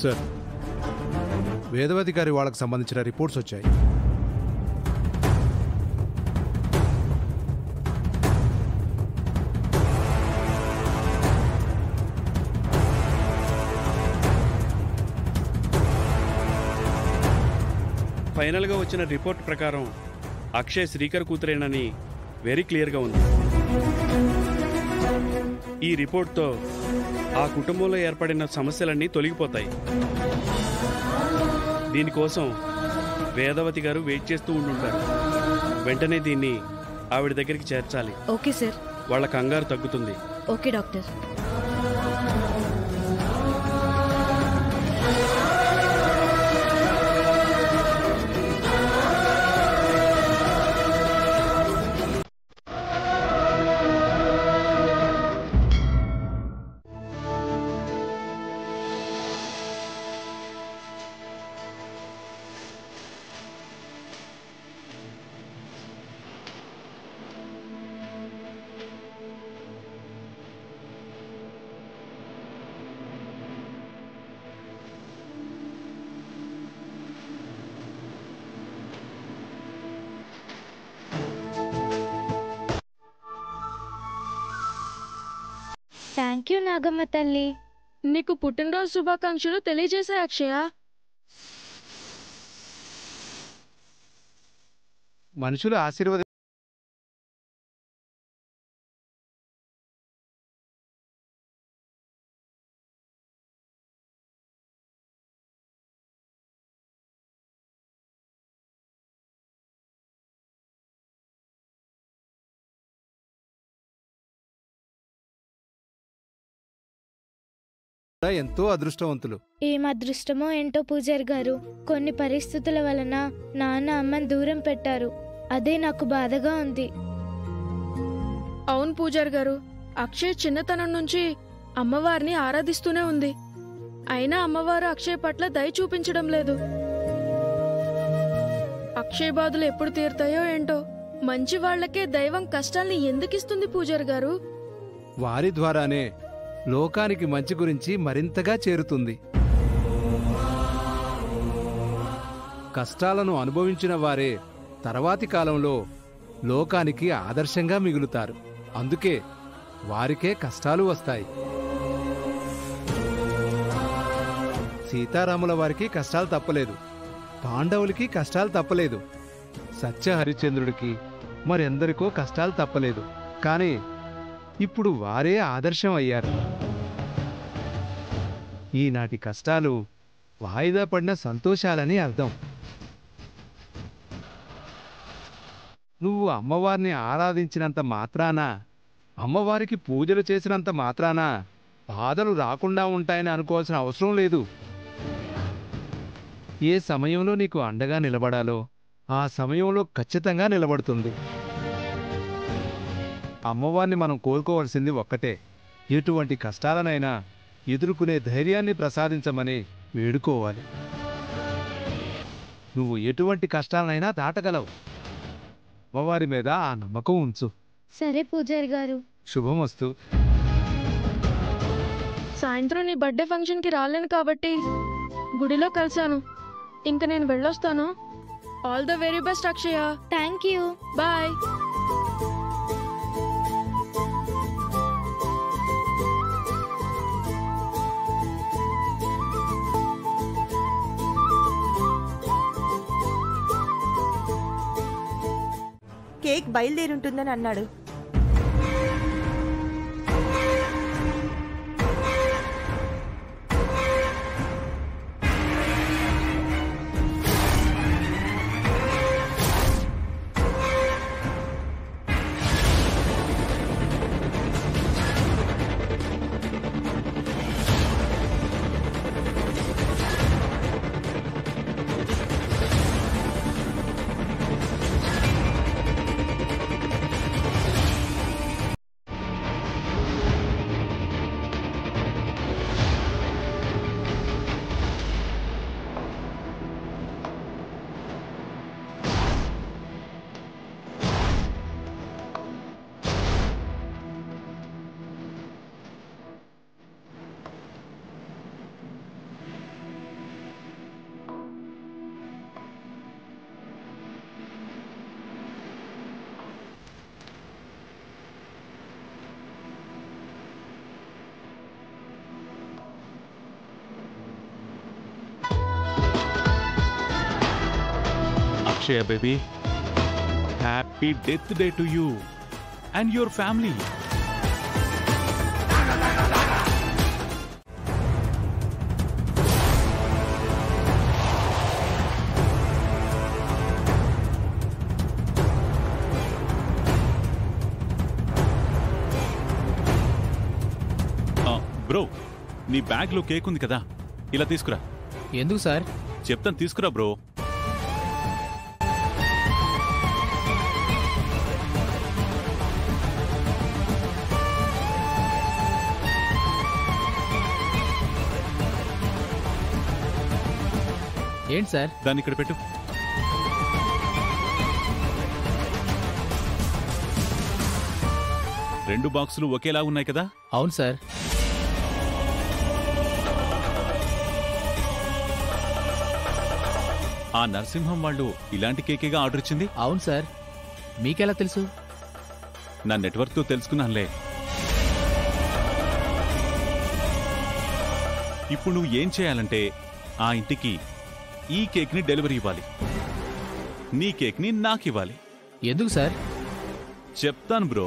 Sir, Vedavathi గారి వాళ్ళకు సంబంధించిన రిపోర్ట్స్ వచ్చాయి. ఫైనల్గా వచ్చిన రిపోర్ట్ ప్రకారం అక్షయ్ శ్రీకర్ కూతురేనని వెరీ క్లియర్గా ఉంది. ఈ రిపోర్ట్తో ఆ కుటుంబంలో ఏర్పడిన సమస్యలన్నీ తొలగిపోతాయి. దీనికోసం వేదవతి గారు వెయిట్ చేస్తూ ఉండుంటారు. వెంటనే దీన్ని ఆవిడ దగ్గరికి చేర్చాలి. Okay sir. వాళ్ళ కంగారు తగ్గుతుంది. Okay doctor. Thank you Nagamma తల్లి. నీకు పుట్టినరోజు శుభాకాంక్షలు తెలియజేసా అక్షయ. మనుషులు ఆశీర్వాద ఎంతో అదృష్టవంతులు. ఏం అదృష్టమో ఏంటో పూజారి గారు, కొన్ని పరిస్థితుల వలన నాన్న అమ్మని దూరం పెట్టారు. అదే నాకు బాధగా ఉంది. అవును పూజారి గారు, అక్షయ్ చిన్నతనం నుంచి అమ్మవారిని ఆరాధిస్తూనే ఉంది. అయినా అమ్మవారు అక్షయ్ పట్ల దయ చూపించడం లేదు. అక్షయ్ బాధలు ఎప్పుడు తీరుతాయో ఏంటో. మంచి వాళ్లకే దైవం కష్టాల్ని ఎందుకిస్తుంది పూజారి గారు? వారి ద్వారానే లోకానికి మంచి గురించి మరింతగా చేరుతుంది. కష్టాలను అనుభవించిన వారే తర్వాతి కాలంలో లోకానికి ఆదర్శంగా మిగులుతారు. అందుకే వారికే కష్టాలు వస్తాయి. సీతారాముల వారికి కష్టాలు తప్పలేదు, పాండవులకి కష్టాలు తప్పలేదు, సత్య హరిశ్చంద్రుడికి మరెందరికో కష్టాలు తప్పలేదు. కానీ ఇప్పుడు వారే ఆదర్శం అయ్యారు. ఈనాటి కష్టాలు వాయిదా పడిన సంతోషాలని అర్థం. నువ్వు అమ్మవారిని ఆరాధించినంత మాత్రాన, అమ్మవారికి పూజలు చేసినంత మాత్రాన బాధలు రాకుండా ఉంటాయని అనుకోవాల్సిన అవసరం లేదు. ఏ సమయంలో నీకు అండగా నిలబడాలో ఆ సమయంలో ఖచ్చితంగా నిలబడుతుంది. అమ్మవారిని మనం కోరుకోవాల్సింది ఒక్కటే, ఎటువంటి కష్టాలనైనా ఎదుర్కొనే ధైర్యాన్ని ప్రసాదించమని వేడుకోవాలి. నువ్వు ఎటువంటి కష్టాలనైనా దాటగలవు. అమ్మవారి మీద ఆ నమ్మకం ఉంచు. సరే పూజారి గారు. శుభమస్తు. సాయంత్రం నీ బర్త్డే ఫంక్షన్కి రాలేను కాబట్టి గుడిలో కలిశాను. ఇంక నేను వెళ్ళొస్తాను. All the very best Akshaya. Thank you. Bye. కేక్ బయలుదేరుంటుందని అన్నాడు. Akshaya baby, happy death day to you and your family. Bro, నీ బ్యాగ్లో కేక్ ఉంది కదా, ఇలా తీసుకురా. ఎందుకు సార్? చెప్తాను, తీసుకురా బ్రో. ఏంటి సార్? దాన్ని ఇక్కడ పెట్టు. రెండు బాక్సులు ఒకేలా ఉన్నాయి కదా? అవును సార్. ఆ నరసింహం వాళ్ళు ఇలాంటి కేకేగా ఆర్డర్ ఇచ్చింది? అవును సార్. మీకెలా తెలుసు? నా నెట్వర్క్తో తెలుసుకున్నానులే. ఇప్పుడు నువ్వు ఏం చేయాలంటే ఆ ఇంటికి ఈ కేక్ని డెలివరీ ఇవ్వాలి. నీ కేక్ని నాకివ్వాలి. ఎందుకు సార్? చెప్తాను బ్రో.